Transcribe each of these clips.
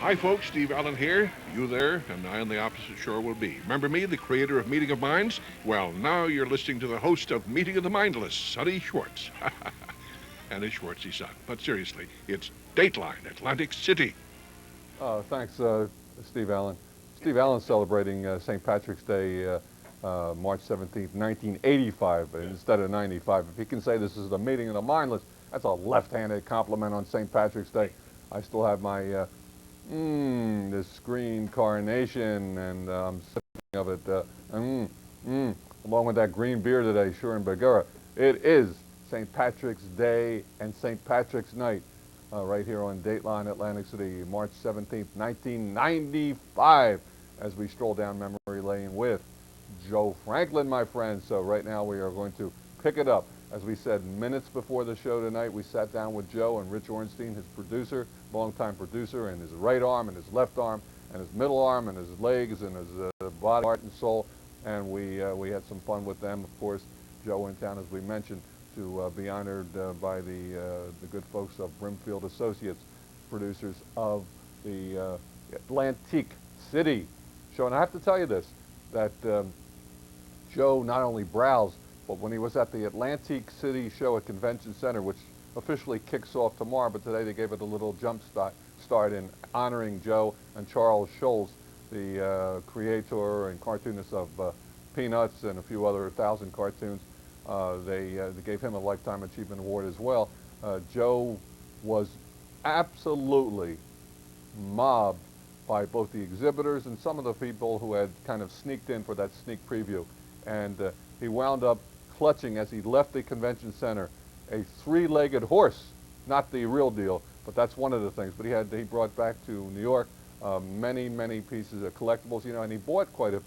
Hi, folks. Steve Allen here. You there, and I on the opposite shore will be. Remember me, the creator of Meeting of Minds? Well, now you're listening to the host of Meeting of the Mindless, Sonny Schwartz. And his Schwartzy son. But seriously, it's Dateline, Atlantic City. Thanks, Steve Allen. Steve Allen's celebrating St. Patrick's Day, March 17th, 1985, instead of 95. If he can say this is the Meeting of the Mindless, that's a left-handed compliment on St. Patrick's Day. I still have my this green carnation, and I'm sipping of it, along with that green beer today, sure, in Bagura. It is St. Patrick's Day and St. Patrick's Night. Right here on Dateline, Atlantic City, March 17th, 1995, as we stroll down memory lane with Joe Franklin, my friend. So right now we are going to pick it up. As we said minutes before the show tonight, we sat down with Joe and Rich Orenstein, his producer, longtime producer, and his right arm and his left arm and his middle arm and his legs and his body, heart, and soul. And we had some fun with them. Of course, Joe in town, as we mentioned, to be honored by the good folks of Brimfield Associates, producers of the Atlantic City show. And I have to tell you this, that Joe not only browsed, but when he was at the Atlantic City show at Convention Center, which officially kicks off tomorrow, but today they gave it a little jump start in honoring Joe and Charles Schulz, the creator and cartoonist of Peanuts and a few other 1,000 cartoons. They gave him a Lifetime Achievement Award as well. Joe was absolutely mobbed by both the exhibitors and some of the people who had kind of sneaked in for that sneak preview. And he wound up clutching, as he left the convention center, a three-legged horse. Not the real deal, but that's one of the things. But he brought back to New York many pieces of collectibles, and he bought quite a,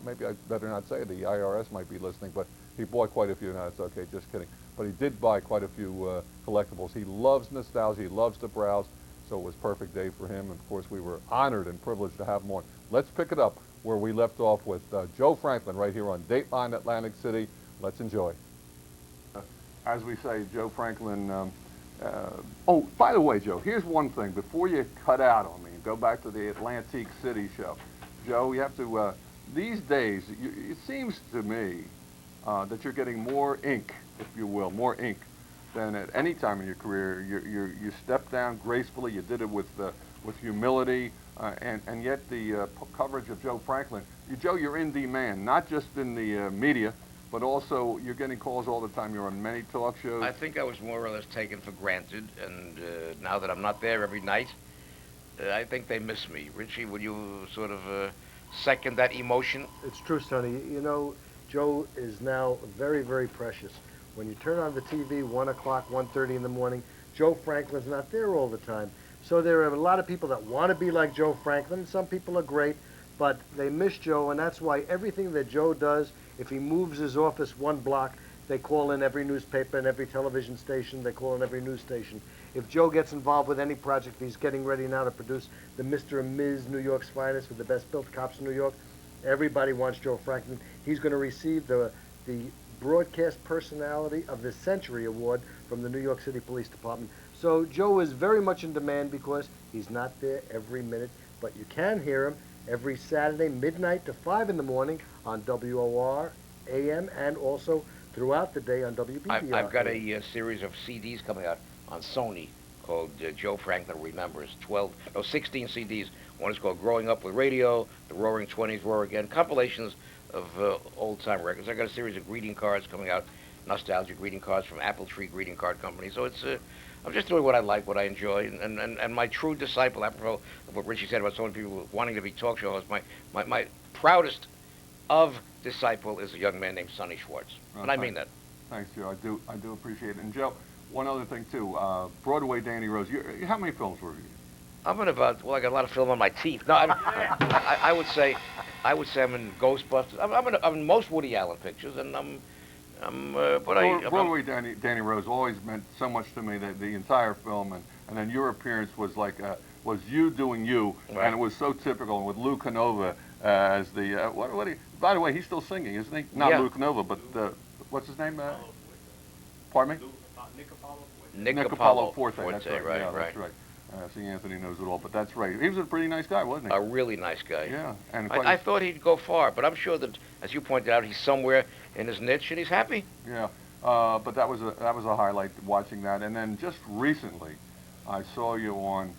maybe I better not say it, the IRS might be listening, but he bought quite a few. No, it's okay, just kidding. But he did buy quite a few collectibles. He loves nostalgia, he loves to browse, so it was a perfect day for him. And of course, we were honored and privileged to have him on. Let's pick it up where we left off with Joe Franklin right here on Dateline Atlantic City. Let's enjoy. As we say, Joe Franklin, oh, by the way, Joe, here's one thing. Before you cut out on me and go back to the Atlantic City show, Joe, you have to, these days, it seems to me that you're getting more ink, if you will, more ink than at any time in your career. You stepped down gracefully. You did it with humility, and yet the coverage of Joe Franklin. Joe, you're in demand, not just in the media, but also you're getting calls all the time. You're on many talk shows. I think I was more or less taken for granted, and now that I'm not there every night, I think they miss me. Richie, would you sort of second that emotion? It's true, Sonny. You know, Joe is now very precious. When you turn on the TV, 1 o'clock, 1:30 in the morning, Joe Franklin's not there all the time. So there are a lot of people that want to be like Joe Franklin. Some people are great, but they miss Joe, and that's why everything that Joe does, if he moves his office 1 block, they call in every newspaper and every television station. They call in every news station. If Joe gets involved with any project, he's getting ready now to produce the Mr. and Ms. New York's Finest with the best built cops in New York. Everybody wants Joe Franklin. He's going to receive the Broadcast Personality of the Century Award from the New York City Police Department. So Joe is very much in demand because he's not there every minute, but you can hear him every Saturday, midnight to 5 in the morning on WOR, AM, and also throughout the day on WBBR. I've got a series of CDs coming out on Sony called Joe Franklin Remembers. 16 CDs. One is called Growing Up with Radio, The Roaring Twenties, Roar Again, compilations of old-time records. I got a series of greeting cards coming out, nostalgia greeting cards from Apple Tree Greeting Card Company. So it's I'm just doing what I like, what I enjoy, and my true disciple, apropos of what Richie said about so many people wanting to be talk show hosts, my proudest of disciple is a young man named Sonny Schwartz, and I mean that. Thanks, Joe. I do appreciate it. And Joe, one other thing too, Broadway Danny Rose. How many films were you? I'm in about, well, I got a lot of film on my teeth. No, I would say I'm in Ghostbusters. I'm in most Woody Allen pictures, and Broadway Danny Rose always meant so much to me, that the entire film, and then your appearance was like was you doing you, right. And it was so typical. And with Lou Canova as the by the way, he's still singing, isn't he? Not Lou Canova, but what's his name? Pardon me? Nick Apollo Forte. That's right. Right, yeah, right. That's right. See, Anthony knows it all, but that's right. He was a pretty nice guy, wasn't he? A really nice guy. Yeah, and I thought he'd go far, but I'm sure that, as you pointed out, he's somewhere in his niche and he's happy. yeah. But that was a highlight watching that. And then just recently, I saw you on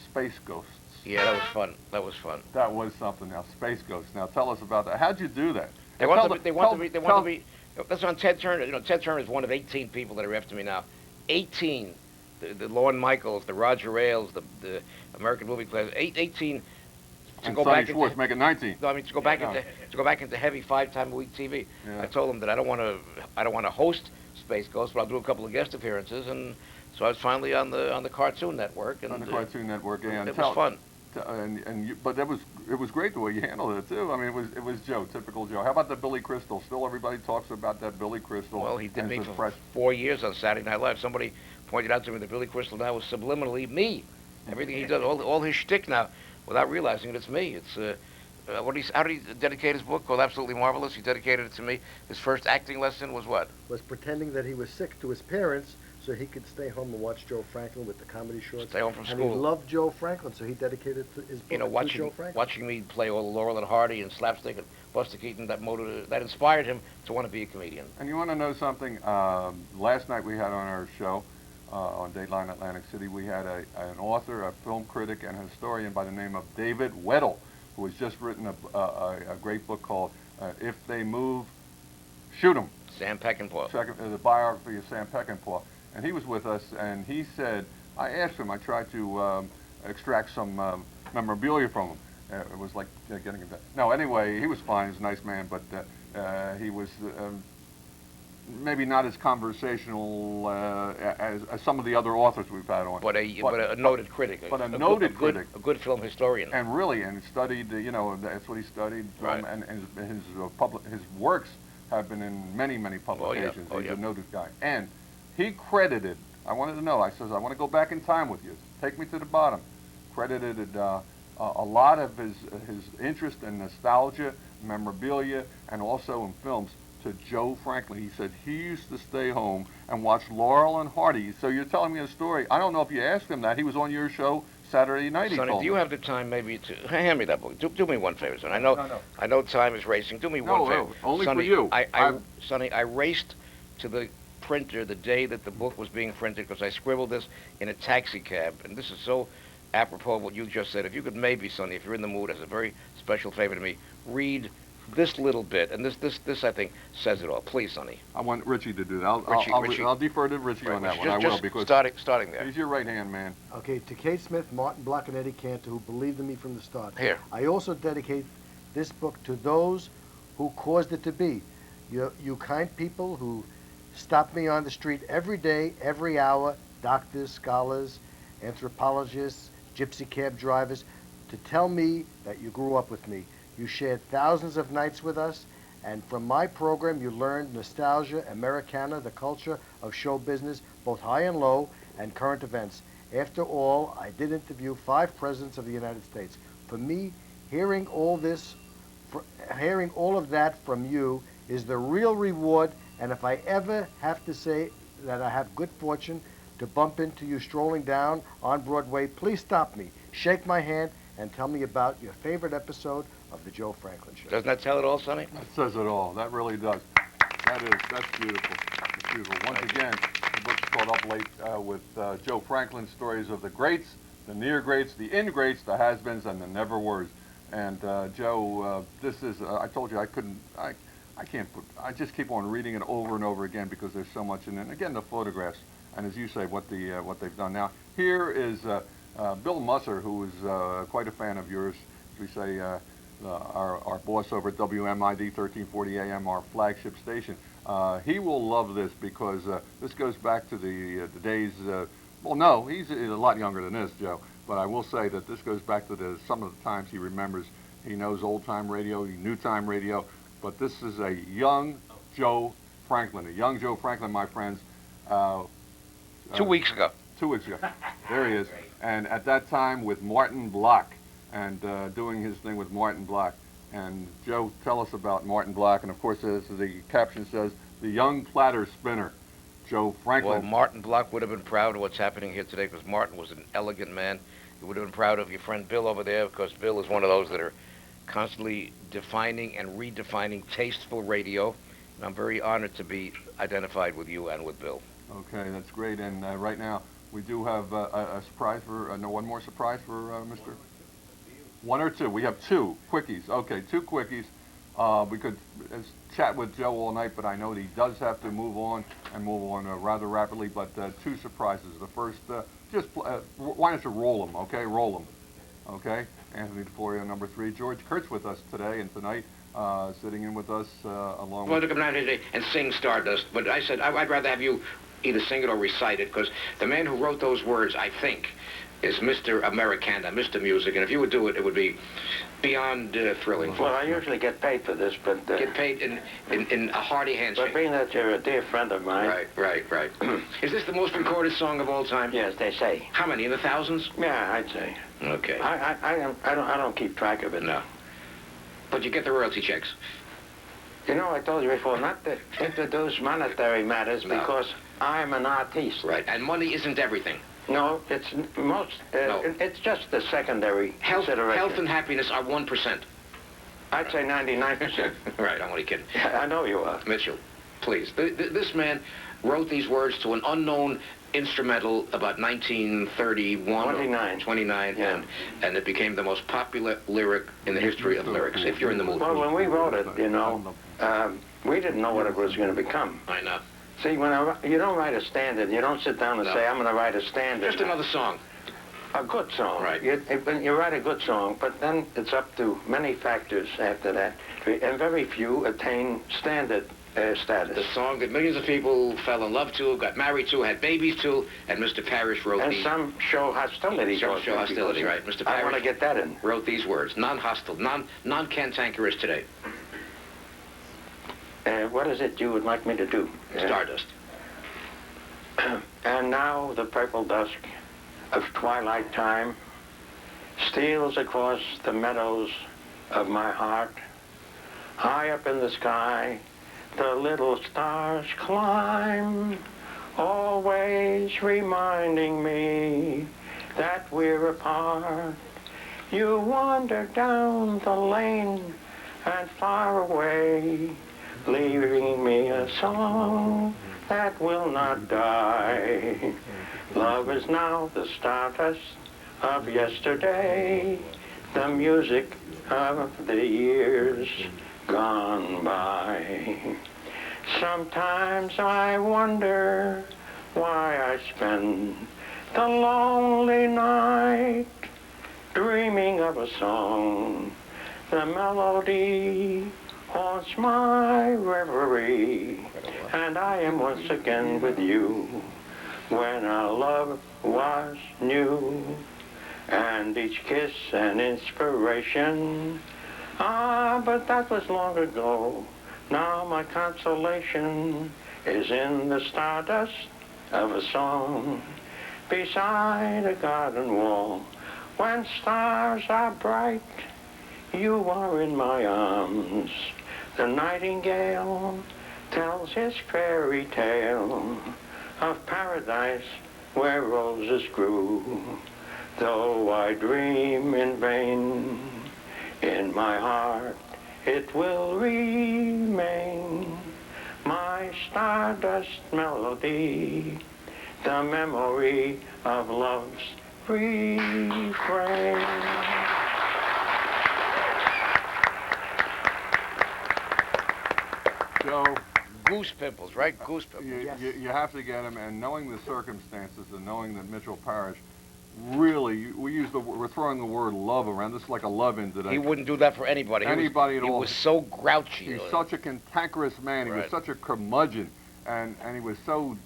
Space Ghosts. Yeah, that was fun. That was fun. That was something else. Space Ghosts. Now tell us about that. How'd you do that? They want to be. That's on Ted Turner. You know, Ted Turner is one of 18 people that are after me now. 18. The Lorne Michaels, the Roger Ailes, the American movie players. 18. And Sonny Schwartz make it 19. No, I mean to go back into heavy 5-time-a-week TV. Yeah. I told them that I don't want to host Space Ghost, but I'll do a couple of guest appearances, and so I was finally on the Cartoon Network. And On the Cartoon Network, yeah. It was fun. But it was great the way you handled it too. I mean, it was Joe, typical Joe. How about the Billy Crystal? Still, everybody talks about that Billy Crystal. Well, he did me for 4 years on Saturday Night Live. Somebody pointed out to me that Billy Crystal now was subliminally me. Everything he does, all his shtick now, without realizing it, it's me. It's how did he dedicate his book called Absolutely Marvelous? He dedicated it to me. His first acting lesson was what? Was pretending that he was sick to his parents so he could stay home and watch Joe Franklin with the comedy shorts. Stay home from school. And he loved Joe Franklin, so he dedicated his book to Joe Franklin. Watching me play all the Laurel and Hardy and Slapstick and Buster Keaton, that inspired him to want to be a comedian. And you want to know something? Last night we had on our show, on Dateline Atlantic City, we had an author, a film critic, and a historian by the name of David Weddle, who has just written a great book called If They Move, Shoot 'Em. Sam Peckinpah. The biography of Sam Peckinpah. And he was with us, and he said, I asked him, I tried to extract some memorabilia from him. It was like getting him that. No, anyway, he was fine. He was a nice man, but he was maybe not as conversational as some of the other authors we've had on. But a noted critic. But a noted critic. A good film historian. And really, and studied, that's what he studied. Right. And his works have been in many, many publications. Oh, yeah. He's a noted guy. And he credited, I wanted to know, I says, I want to go back in time with you. Take me to the bottom. Credited a lot of his interest in nostalgia, memorabilia, and also in films to Joe Franklin. He said he used to stay home and watch Laurel and Hardy. So you're telling me a story. I don't know if you asked him that. He was on your show Saturday night. Sonny, do you have the time maybe to hand me that book? Do me one favor, Sonny. I know time is racing. Do me one favor. Only Sonny, for you. Sonny, I raced to the printer the day that the book was being printed because I scribbled this in a taxi cab, and this is so apropos of what you just said. If you could maybe, Sonny, if you're in the mood, as a very special favor to me, read this little bit, and this I think says it all. Please, Sonny. I want Richie to do that. Richie. I'll defer to Richie on that one. I will, because starting there. he's your right hand man. Okay, to Kate Smith, Martin Block, and Eddie Cantor, who believed in me from the start. Here. I also dedicate this book to those who caused it to be. You kind people who stop me on the street every day, every hour, doctors, scholars, anthropologists, gypsy cab drivers, to tell me that you grew up with me. You shared thousands of nights with us, and from my program you learned nostalgia, Americana, the culture of show business, both high and low, and current events. After all, I did interview 5 presidents of the United States. For me, hearing all of that from you is the real reward, and if I ever have to say that I have good fortune to bump into you strolling down on Broadway, please stop me, shake my hand, and tell me about your favorite episode of the Joe Franklin Show. Doesn't that tell it all, Sonny? That says it all. That really does. That's beautiful. It's beautiful. Once again, the book's called Up Late with Joe Franklin, stories of the greats, the near greats, the in greats, the has-beens, and the never-wers. And Joe, this is, I told you I just keep on reading it over and over again because there's so much in it. And again, the photographs, and as you say, what they've done. Now, here is Bill Musser, who is quite a fan of yours, as we say, our boss over at WMID 1340 AM, our flagship station. He will love this because this goes back to the days, well, no, he's a lot younger than this, Joe, but I will say that this goes back to some of the times he remembers. He knows old-time radio, new-time radio, but this is a young Joe Franklin, my friends. 2 weeks ago. 2 weeks ago. There he is. And at that time with Martin Block, and doing his thing with Martin Block. And Joe, tell us about Martin Block. And of course, as the caption says, the young platter spinner. Joe Franklin. Well, Martin Block would have been proud of what's happening here today because Martin was an elegant man. He would have been proud of your friend Bill over there because Bill is one of those that are constantly defining and redefining tasteful radio. And I'm very honored to be identified with you and with Bill. Okay, that's great. And right now, we do have a surprise for, one more surprise for Mr. One or two? We have two quickies. Okay, two quickies. We could chat with Joe all night, but I know that he does have to move on rather rapidly. But two surprises. The first, why don't you roll them, okay? Roll them, okay? Anthony DeFlorio, number 3. George Kurtz with us today and tonight, sitting in with us along Well, with... to come down here today and sing Stardust, but I said I'd rather have you either sing it or recite it, because the man who wrote those words, I think, is Mr. Americana, Mr. Music, and if you would do it, it would be beyond thrilling. Well, I usually get paid for this, but... Get paid in a hearty handshake. But being that you're a dear friend of mine... Right. Is this the most recorded song of all time? Yes, they say. How many, in the thousands? Yeah, I'd say. Okay. I don't keep track of it. No. But you get the royalty checks. You know, I told you before not to introduce monetary matters because I'm an artiste. Right, and money isn't everything. No, it's most... No. It's just the secondary consideration. Health and happiness are 1%. I'd say 99%. Right, I'm only kidding. I know you are. Mitchell, please. This man wrote these words to an unknown instrumental about 1931. 29, yeah. and it became the most popular lyric in the history of lyrics, if you're in the mood. Well, when we wrote it, you know, we didn't know what it was going to become. I know. See, you don't write a standard. You don't sit down and say, I'm going to write a standard. Just another song. A good song. Right. You write a good song, but then it's up to many factors after that. And very few attain standard status. The song that millions of people fell in love to, got married to, had babies to, and Mr. Parish wrote and these... some show hostility. Show hostility, right. Mr. Parish I want to get that in. Wrote these words, non-hostile, non-cantankerous today. What is it you would like me to do? Stardust. And now the purple dusk of twilight time steals across the meadows of my heart. High up in the sky, the little stars climb, always reminding me that we're apart. You wander down the lane and far away, leaving me a song that will not die. Love is now the stardust of yesterday, the music of the years gone by. Sometimes I wonder why I spend the lonely night dreaming of a song. The melody haunts my reverie, and I am once again with you when our love was new, and each kiss an inspiration. Ah, but that was long ago. Now my consolation is in the stardust of a song beside a garden wall. When stars are bright, you are in my arms. The nightingale tells his fairy tale of paradise where roses grew. Though I dream in vain, in my heart it will remain. My stardust melody, the memory of love's refrain. Joe, Goose pimples, right? Goose pimples. you have to get him, and knowing the circumstances and knowing that Mitchell Parish really, we're throwing the word love around. This is like a love-in today. He wouldn't do that for anybody. Anybody at all. He was so grouchy. He's such a cantankerous man. He was such a curmudgeon, and he was so,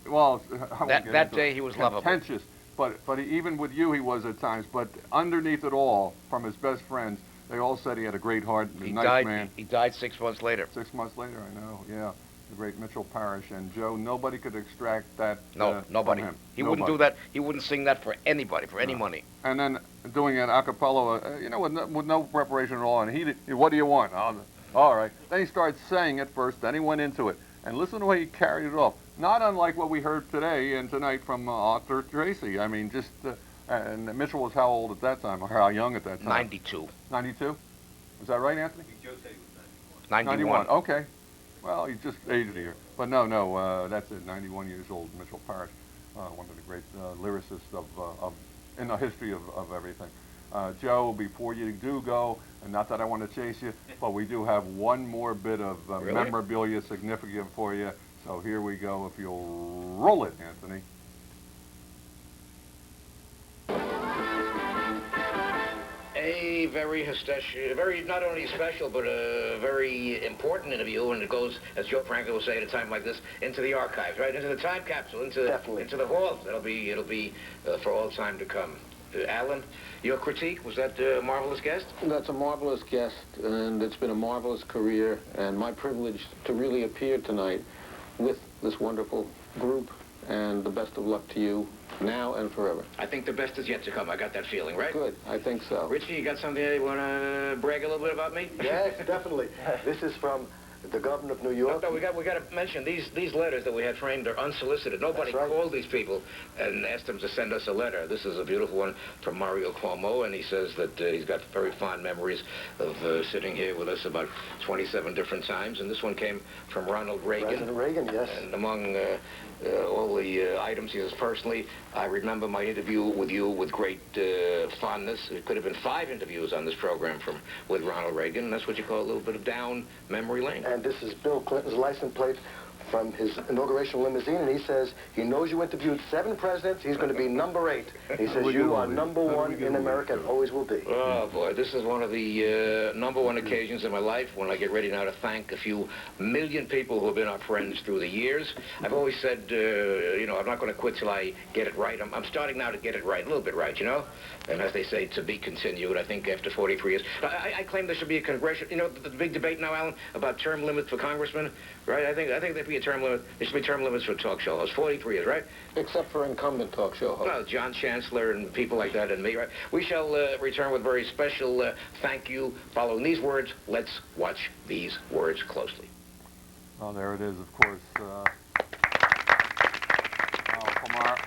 well, that day he was lovable. Contentious. But even with you, he was at times. But underneath it all, from his best friends, they all said he had a great heart and a nice man. He died 6 months later. 6 months later, I know, yeah. The great Mitchell Parish. And Joe, nobody could extract that nobody. from him. He wouldn't do that. He wouldn't sing that for anybody, for any money. And then doing it a cappella, with no preparation at all. And what do you want? All right. Then he started saying it first, then he went into it. And listen to the way he carried it off. Not unlike what we heard today and tonight from Arthur Tracy. I mean, just, and Mitchell was how old at that time, or how young at that time? 92. 92? Is that right, Anthony? Joe said he was 91. 91. Okay. Well, he just aged a year. But no, that's it, 91 years old, Mitchell Parish, one of the great lyricists of in the history of everything. Joe, before you do go, and not that I want to chase you, but we do have one more bit of Really? memorabilia significant for you. So here we go, if you'll roll it, Anthony. A very not only special, but a very important interview, and it goes, as Joe Franklin will say at a time like this, into the archives, right? Into the time capsule, into the vault. It'll be for all time to come. Alan, your critique, was that a marvelous guest? That's a marvelous guest, and it's been a marvelous career, and my privilege to really appear tonight with this wonderful group, and the best of luck to you now and forever. I think the best is yet to come. I got that feeling, right? Good, I think so. Richie, you got something you want to brag a little bit about me? Yes, definitely. This is from the governor of New York. No, we got to mention these letters that we had framed are unsolicited. Nobody That's right. called these people and asked them to send us a letter. This is a beautiful one from Mario Cuomo, and he says that he's got very fond memories of sitting here with us about 27 different times. And this one came from Ronald Reagan. President Reagan, yes. And among all the items, he says, personally, I remember my interview with you with great fondness. It could have been 5 interviews on this program with Ronald Reagan. And that's what you call a little bit of down memory lane. And this is Bill Clinton's license plate from his inauguration limousine, and he says he knows you interviewed 7 presidents. He's going to be number 8. He says you are number 1 in America and always will be. Oh, boy, this is one of the number 1 occasions in my life when I get ready now to thank a few million people who have been our friends through the years. I've always said, you know, I'm not going to quit till I get it right. I'm starting now to get it right, a little bit right, you know? And as they say, to be continued, I think after 43 years. I claim there should be a congressional, you know, the big debate now, Alan, about term limits for congressmen, right? I think there should be a term limit. There should be term limits for talk show hosts. 43 years, right? Except for incumbent talk show hosts. Well, John Chancellor and people like that and me, right? We shall return with very special thank you following these words. Let's watch these words closely. Oh, there it is, of course.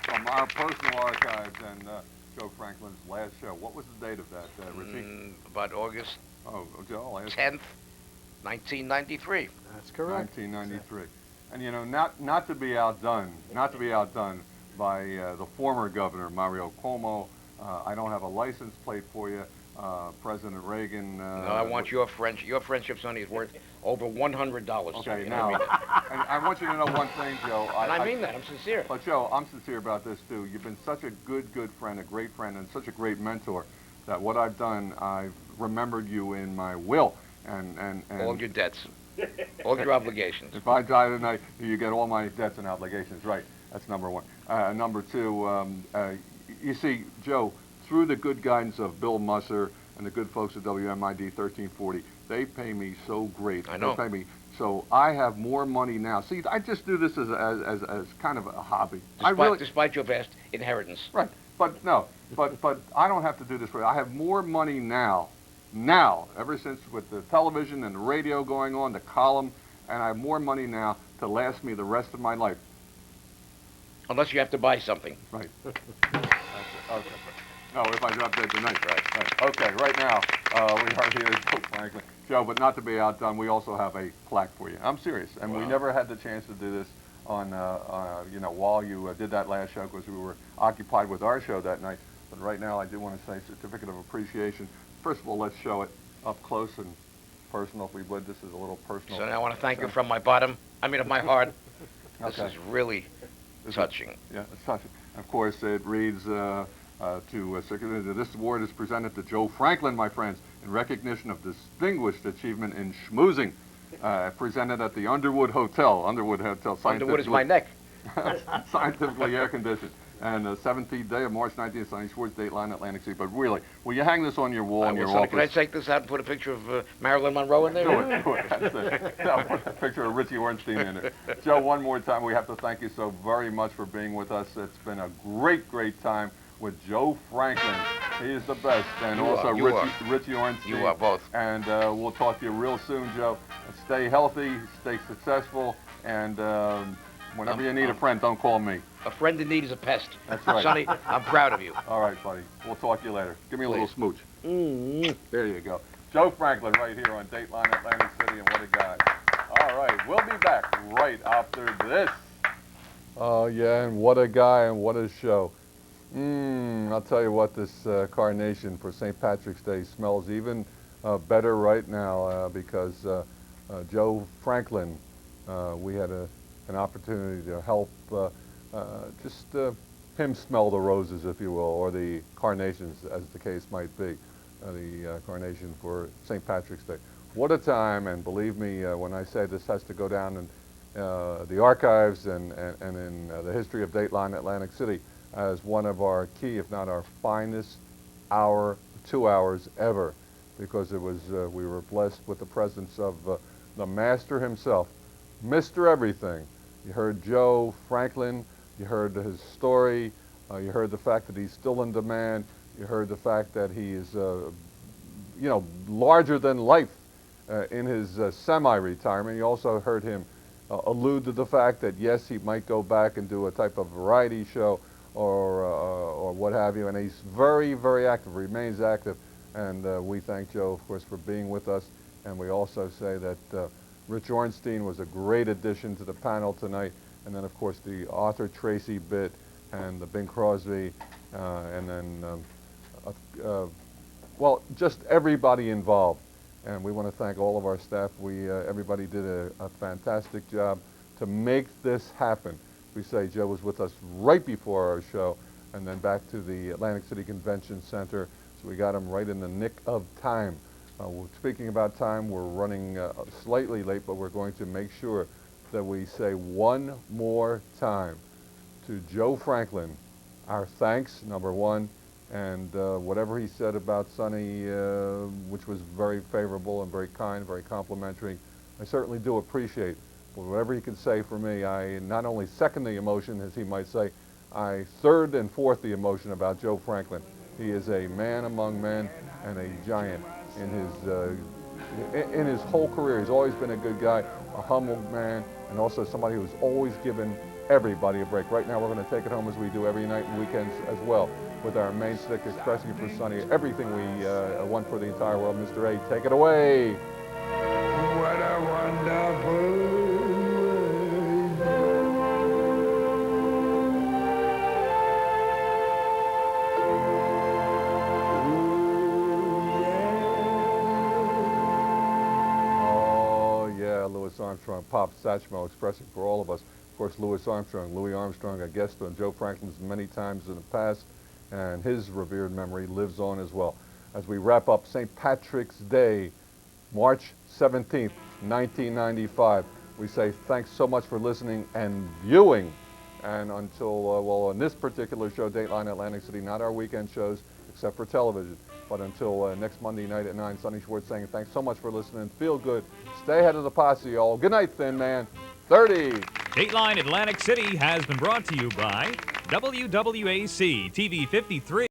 From our personal archives and Joe Franklin's last show. What was the date of that, Richie? About August Oh, Joe, last 10th, 1993. That's correct. 1993. And you know, not to be outdone by the former governor, Mario Cuomo. I don't have a license plate for you. President Reagan. No, I want your friendship. Your friendship, Sonny, is worth over $100. Okay, you know now, what I mean? and I want you to know one thing, Joe. And I mean that. I'm sincere. But Joe, I'm sincere about this too. You've been such a good friend, a great friend, and such a great mentor that what I've done, I've remembered you in my will. And All your debts. All your obligations. if I die tonight, you get all my debts and obligations. Right. That's number 1. Number 2, you see, Joe, through the good guidance of Bill Musser and the good folks at WMID 1340, they pay me so great. I know. They pay me. So I have more money now. See, I just do this as kind of a hobby. Despite your vast inheritance. Right. But no, but I don't have to do this for you. I have more money now, ever since with the television and the radio going on, the column, and I have more money now to last me the rest of my life. Unless you have to buy something. Right. That's it. Okay. No, if I drop dead tonight. Right. Okay, right now, we are here, Joe Franklin. Joe, but not to be outdone, we also have a plaque for you. I'm serious, and we never had the chance to do this on, you know, while you did that last show because we were occupied with our show that night. But right now, I do want to say certificate of appreciation. First of all, let's show it up close and personal, if we would. This is a little personal. So now I want to thank you from my of my heart. This is really touching. Yeah, it's touching. Of course, it reads this award is presented to Joe Franklin, my friends, in recognition of distinguished achievement in schmoozing. Presented at the Underwood Hotel. Underwood Underwood is my neck. Scientifically air-conditioned. And the 17th day of March 19th, Sonny Schwartz, Dateline, Atlantic City. But really, will you hang this on your wall in your office? Can I take this out and put a picture of Marilyn Monroe in there? Do it. That's it. No, put a picture of Rich Orenstein in it. Joe, one more time, we have to thank you so very much for being with us. It's been a great time with Joe Franklin. He is the best. And also Richie Orenstein. You are both. And we'll talk to you real soon, Joe. Stay healthy, stay successful, And whenever you need a friend, don't call me. A friend in need is a pest. That's right. Sonny, I'm proud of you. All right, buddy. We'll talk to you later. Give me a little Please. smooch. Mm. There you go. Joe Franklin right here on Dateline Atlantic City, and what a guy. All right, we'll be back right after this. Oh, yeah, and what a guy and what a show. I'll tell you what, this carnation for St. Patrick's Day smells even better right now because Joe Franklin, we had an opportunity to help just him smell the roses, if you will, or the carnations, as the case might be, the carnation for St. Patrick's Day. What a time, and believe me when I say this has to go down in the archives and in the history of Dateline Atlantic City as one of our key, if not our finest 2 hours ever, because it was we were blessed with the presence of the master himself, Mr. Everything. You heard Joe Franklin, you heard his story, you heard the fact that he's still in demand, you heard the fact that he is, you know, larger than life in his semi-retirement. You also heard him allude to the fact that yes, he might go back and do a type of variety show or what have you, and he's very, very active, remains active, and we thank Joe, of course, for being with us, and we also say that Rich Orenstein was a great addition to the panel tonight, and then, of course, the Arthur Tracy bit and the Bing Crosby, and then, well, just everybody involved. And we want to thank all of our staff. Everybody did a fantastic job to make this happen. We say Joe was with us right before our show and then back to the Atlantic City Convention Center. So we got him right in the nick of time. Speaking about time, we're running slightly late, but we're going to make sure that we say one more time to Joe Franklin, our thanks, number one, and whatever he said about Sonny, which was very favorable and very kind, very complimentary, I certainly do appreciate. But whatever he can say for me, I not only second the emotion, as he might say, I third and fourth the emotion about Joe Franklin. He is a man among men and a giant in his whole career. He's always been a good guy, a humble man, and also somebody who's always given everybody a break. Right now, we're going to take it home as we do every night and weekends as well, with our main stick expressing for Sonny everything we want for the entire world. Mr. A, take it away. What a wonderful world. Oh, yeah, Louis Armstrong, Pop Satchmo expressing for all of us. Of course, Louis Armstrong, a guest on Joe Franklin's many times in the past, and his revered memory lives on as well. As we wrap up St. Patrick's Day, March 17th, 1995, we say thanks so much for listening and viewing. And until, well, on this particular show, Dateline Atlantic City, not our weekend shows, except for television, but until next Monday night at 9, Sonny Schwartz saying thanks so much for listening. Feel good. Stay ahead of the posse, y'all. Good night, Thin Man. 30. Dateline Atlantic City has been brought to you by WWAC TV 53.